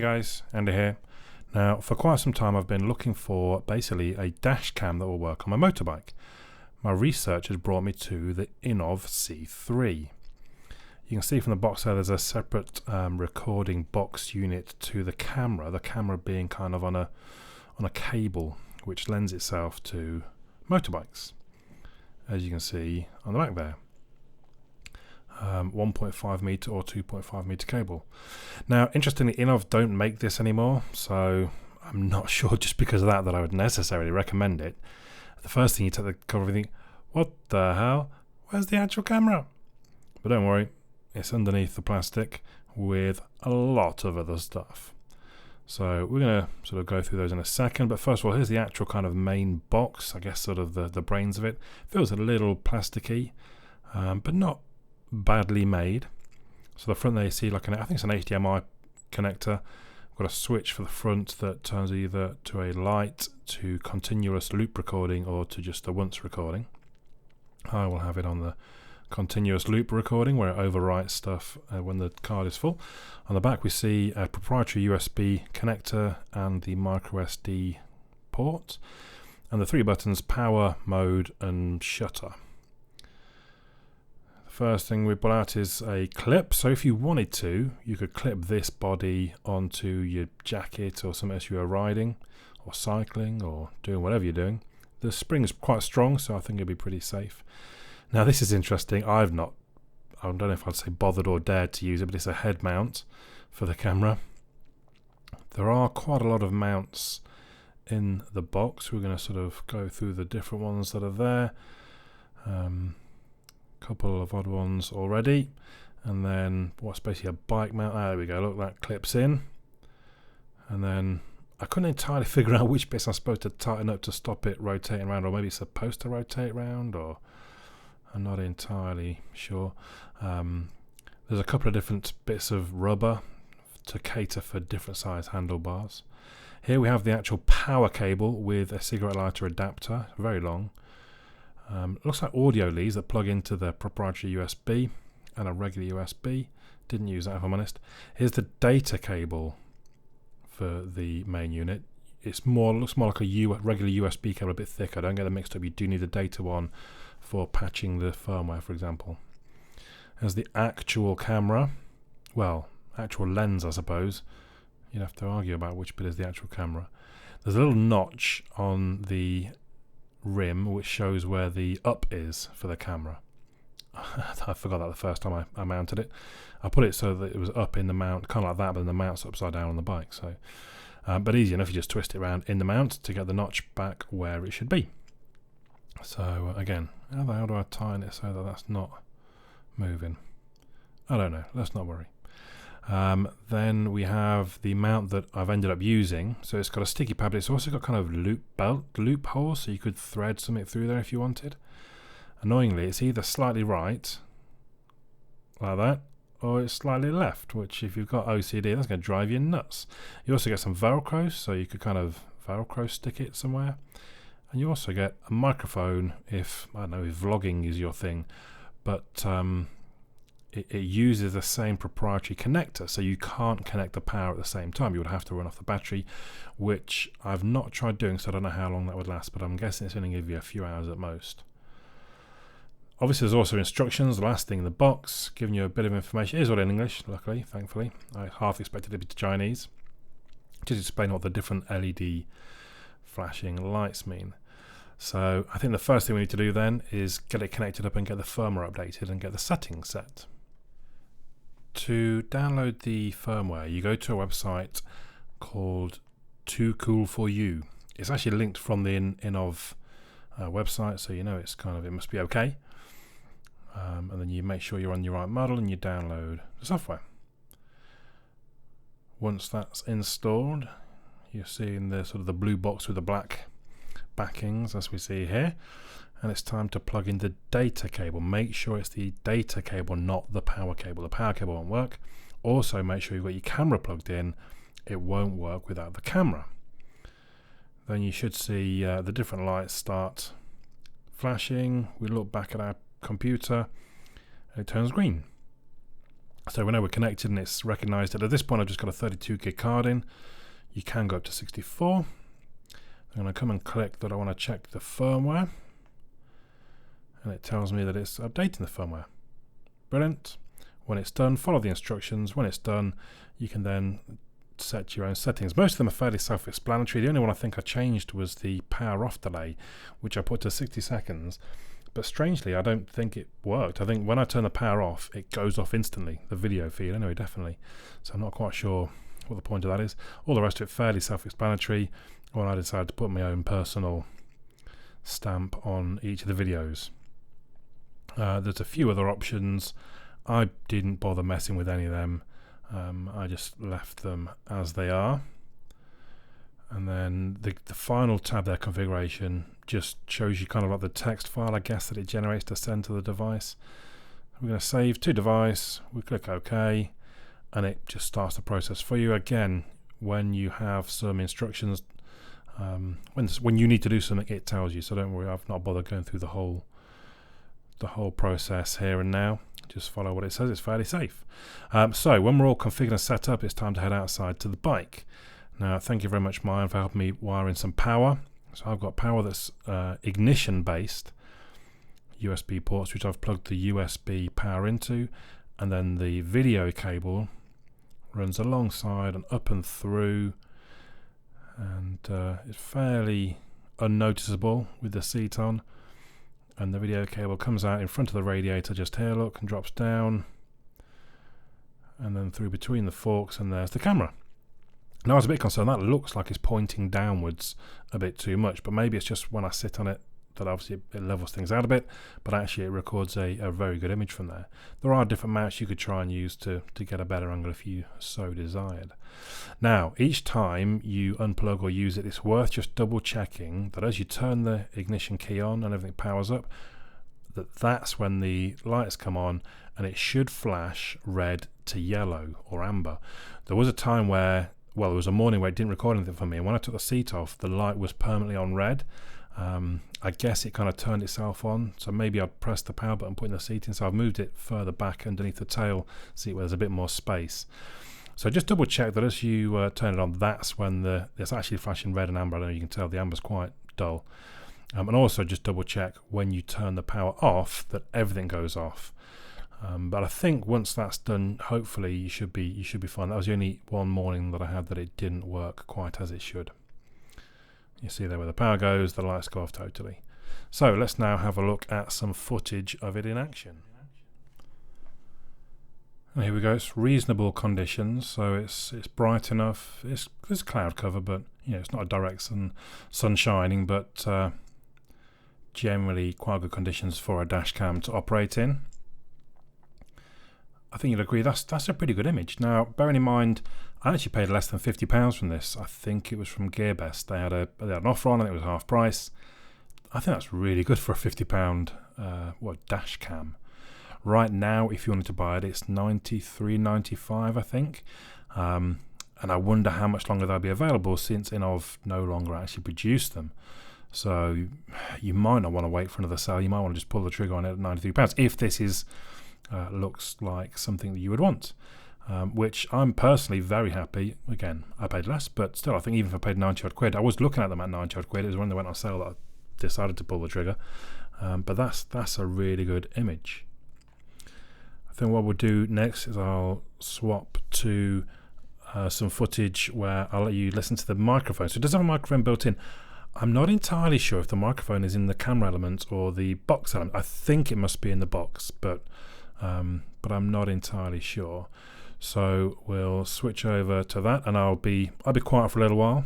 guys, Andy here. Now, for quite some time I've been looking for basically a dash cam that will work on my motorbike. My research has brought me to the Innov C3. You can see from the box there's a separate recording box unit to the camera being kind of on a cable which lends itself to motorbikes, as you can see on the back there. 1.5 meter or 2.5 meter cable. Now, interestingly, Innov don't make this anymore, so I'm not sure just because of that I would necessarily recommend it. The first thing you take the cover and think, what the hell? Where's the actual camera? But don't worry, it's underneath the plastic with a lot of other stuff. So we're going to sort of go through those in a second, but first of all, here's the actual kind of main box, I guess sort of the brains of it. Feels a little plasticky, but not badly made. So the front there you see I think it's an HDMI connector. Got a switch for the front that turns either to a light, to continuous loop recording, or to just a once recording. I will have it on the continuous loop recording where it overwrites stuff when the card is full. On the back we see a proprietary USB connector and the micro SD port, and the three buttons: power, mode and shutter. First thing we pull out is a clip. So if you wanted to, you could clip this body onto your jacket or something else you are riding or cycling or doing whatever you're doing. The spring is quite strong, so I think it'll be pretty safe. Now this is interesting. I don't know if I'd say bothered or dared to use it, but it's a head mount for the camera. There are quite a lot of mounts in the box. We're going to sort of go through the different ones that are there. Couple of odd ones already, and then what's basically a bike mount. There we go, look, that clips in, and then I couldn't entirely figure out which bits I'm supposed to tighten up to stop it rotating around, or maybe it's supposed to rotate around, or I'm not entirely sure. There's a couple of different bits of rubber to cater for different size handlebars. Here we have the actual power cable with a cigarette lighter adapter, very long. Looks like audio leads that plug into the proprietary USB and a regular USB. Didn't use that, if I'm honest. Here's the data cable for the main unit. Looks more like a regular USB cable, a bit thicker. Don't get them mixed up. You do need the data one for patching the firmware, for example. There's the actual camera. Well, actual lens, I suppose. You'd have to argue about which bit is the actual camera. There's a little notch on the rim which shows where the up is for the camera. I forgot that the first time I mounted it. I put it so that it was up in the mount, kind of like that, but then the mount's upside down on the bike. So, but easy enough, you just twist it around in the mount to get the notch back where it should be. So again, how do I tighten it so that that's not moving? I don't know, let's not worry. Then we have the mount that I've ended up using. So it's got a sticky pad, but it's also got kind of loop holes, so you could thread something through there if you wanted. Annoyingly, it's either slightly right, like that, or it's slightly left, which if you've got OCD, that's going to drive you nuts. You also get some Velcro, so you could kind of Velcro stick it somewhere. And you also get a microphone if vlogging is your thing, but it uses the same proprietary connector, so you can't connect the power at the same time. You would have to run off the battery, which I've not tried doing, so I don't know how long that would last, but I'm guessing it's going to give you a few hours at most. Obviously, there's also instructions, the last thing in the box, giving you a bit of information. It is all in English, luckily, thankfully. I half expected it to be Chinese. Just explain what the different LED flashing lights mean. So I think the first thing we need to do then is get it connected up and get the firmware updated and get the settings set. To download the firmware, you go to a website called Too Cool For You. It's actually linked from the Innov website, so you know it must be okay. And then you make sure you're on your right model and you download the software. Once that's installed, you're seeing the sort of the blue box with the black backings as we see here, and it's time to plug in the data cable. Make sure it's the data cable, not the power cable. The power cable won't work. Also make sure you've got your camera plugged in. It won't work without the camera. Then you should see the different lights start flashing. We look back at our computer and it turns green. So we know we're connected and it's recognized it. At this point I've just got a 32 gig card in. You can go up to 64. I'm going to come and click that I want to check the firmware, and it tells me that it's updating the firmware. Brilliant. When it's done, follow the instructions. When it's done, you can then set your own settings. Most of them are fairly self-explanatory. The only one I think I changed was the power off delay, which I put to 60 seconds. But strangely, I don't think it worked. I think when I turn the power off, it goes off instantly, the video feed anyway, definitely. So I'm not quite sure what the point of that is. All the rest of it fairly self-explanatory. When I decided to put my own personal stamp on each of the videos. There's a few other options. I didn't bother messing with any of them. I just left them as they are. And then the final tab there, configuration, just shows you kind of like the text file, I guess, that it generates to send to the device. We're going to save to device. We click OK, and it just starts the process for you. Again, when you have some instructions, when you need to do something, it tells you. So don't worry, I've not bothered going through the whole process here and now. Just follow what it says. It's fairly safe. So when we're all configured and set up, it's time to head outside to the bike. Now, thank you very much, Myan, for helping me wire in some power. So I've got power that's ignition based USB ports, which I've plugged the USB power into, and then the video cable runs alongside and up and through, and it's fairly unnoticeable with the seat on. And the video cable comes out in front of the radiator just here, look, and drops down, and then through between the forks, and there's the camera. Now I was a bit concerned, that looks like it's pointing downwards a bit too much, but maybe it's just when I sit on it that obviously it levels things out a bit, but actually it records a very good image from there. There are different mounts you could try and use to get a better angle if you so desired. Now, each time you unplug or use it, it's worth just double checking that as you turn the ignition key on and everything powers up, that's when the lights come on, and it should flash red to yellow or amber. There was a time where, well, there was a morning where it didn't record anything for me, and when I took the seat off, the light was permanently on red. I guess it kind of turned itself on, so maybe I'd pressed the power button putting the seat in, so I've moved it further back underneath the tail seat where there's a bit more space. So just double check that as you turn it on, that's when it's actually flashing red and amber. I know you can tell the amber's quite dull. And also just double check when you turn the power off that everything goes off. But I think once that's done, hopefully you should be fine. That was the only one morning that I had that it didn't work quite as it should. You see there where the power goes, the lights go off totally. So let's now have a look at some footage of it in action. And here we go. It's reasonable conditions, so it's bright enough. It's cloud cover, but it's not a direct sun shining, but generally quite good conditions for a dash cam to operate in. I think you'll agree that's a pretty good image. Now, bearing in mind, I actually paid less than £50 from this. I think it was from Gearbest. They had an offer on, and it was half price. I think that's really good for a £50 dash cam. Right now, if you wanted to buy it, it's $93.95, I think. And I wonder how much longer they'll be available, since Innov no longer actually produce them. So you might not want to wait for another sale. You might want to just pull the trigger on it at £93 if this is looks like something that you would want. Which I'm personally very happy. Again, I paid less, but still, I think even if I paid 90 odd quid, I was looking at them at 90 odd quid. It was when they went on sale that I decided to pull the trigger. But that's a really good image. I think what we'll do next is I'll swap to some footage where I'll let you listen to the microphone. So it does have a microphone built in. I'm not entirely sure if the microphone is in the camera element or the box element. I think it must be in the box, but I'm not entirely sure. So we'll switch over to that, and I'll be quiet for a little while.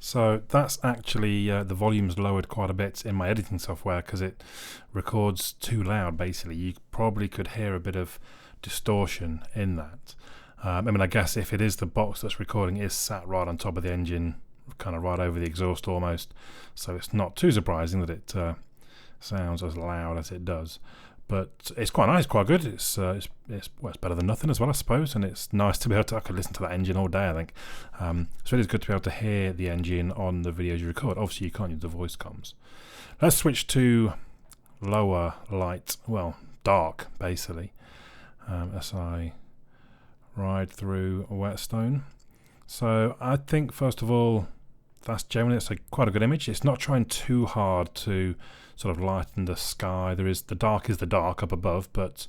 So that's actually the volume's lowered quite a bit in my editing software because it records too loud. Basically, you probably could hear a bit of distortion in that. I mean, I guess if it is the box that's recording, it is sat right on top of the engine, kind of right over the exhaust almost. So it's not too surprising that it sounds as loud as it does. But it's quite nice, quite good. It's better than nothing as well, I suppose. And it's nice to be able to. I could listen to that engine all day, I think. It's really good to be able to hear the engine on the videos you record. Obviously, you can't use the voice comms. Let's switch to lower light, well, dark, basically, as I ride through Whetstone. So I think, first of all, it's quite a good image. It's not trying too hard to sort of lighten the sky. The dark is the dark up above, but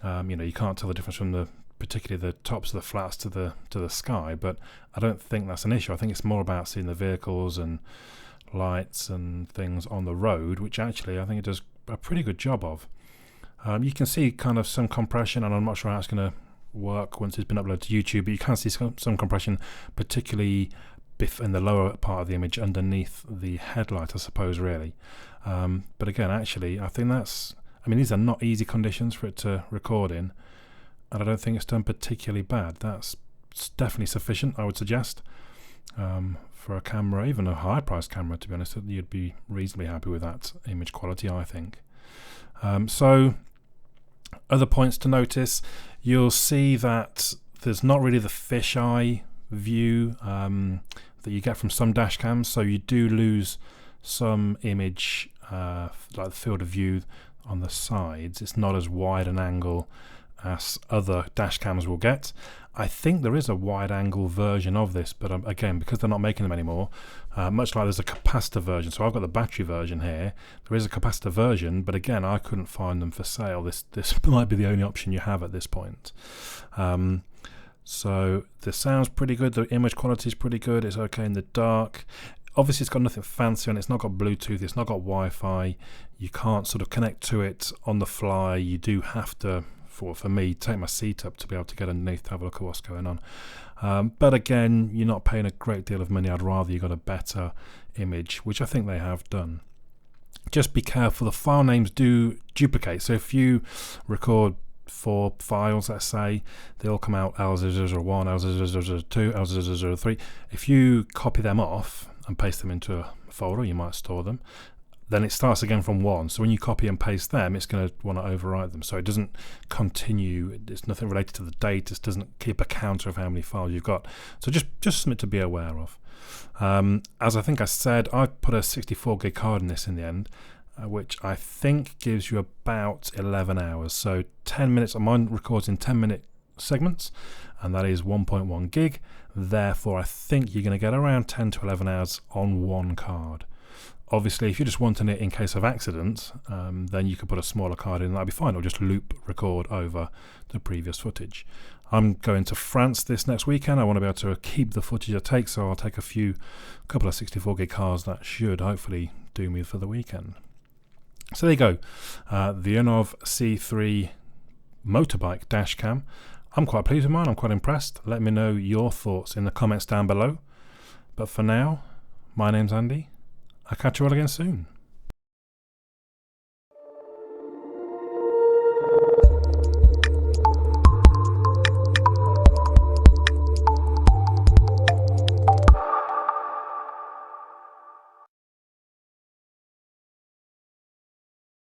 you can't tell the difference from particularly the tops of the flats to the sky. But I don't think that's an issue. I think it's more about seeing the vehicles and lights and things on the road, which actually I think it does a pretty good job of. You can see kind of some compression, and I'm not sure how it's going to work once it's been uploaded to YouTube, but you can see some compression, particularly in the lower part of the image underneath the headlight, I suppose, really. But again, actually, I think these are not easy conditions for it to record in, and I don't think it's done particularly bad. That's definitely sufficient, I would suggest, for a camera, even a high-priced camera, to be honest. You'd be reasonably happy with that image quality, I think. So, other points to notice, you'll see that there's not really the fisheye view that you get from some dash cams, so you do lose some image, like the field of view on the sides. It's not as wide an angle as other dash cams will get. I think there is a wide angle version of this, but again, because they're not making them anymore, much like there's a capacitor version, so I've got the battery version here, there is a capacitor version, but again, I couldn't find them for sale. This might be the only option you have at this point. So the sound's pretty good, the image quality is pretty good, it's okay in the dark. Obviously it's got nothing fancy on it, it's not got Bluetooth, it's not got Wi-Fi, you can't sort of connect to it on the fly. You do have to, for me, take my seat up to be able to get underneath to have a look at what's going on. But again, you're not paying a great deal of money. I'd rather you got a better image, which I think they have done. Just be careful, the file names do duplicate, so if you record 4 files, let's say, they all come out L001, L002, L003. If you copy them off and paste them into a folder, you might store them, then it starts again from 1. So when you copy and paste them, it's going to want to overwrite them. So it doesn't continue. It's nothing related to the date. It doesn't keep a counter of how many files you've got. So just something to be aware of. As I think I said, I put a 64 gig card in this in the end, which I think gives you about 11 hours. So 10 minutes, mine records in 10-minute segments, and that is 1.1 gig. Therefore, I think you're going to get around 10 to 11 hours on one card. Obviously, if you're just wanting it in case of accidents, then you could put a smaller card in, and that'd be fine, or just loop record over the previous footage. I'm going to France this next weekend. I want to be able to keep the footage I take, so I'll take a couple of 64 gig cards. That should hopefully do me for the weekend. So there you go, the Unov C3 motorbike dash cam. I'm quite pleased with mine, I'm quite impressed. Let me know your thoughts in the comments down below. But for now, my name's Andy. I'll catch you all again soon.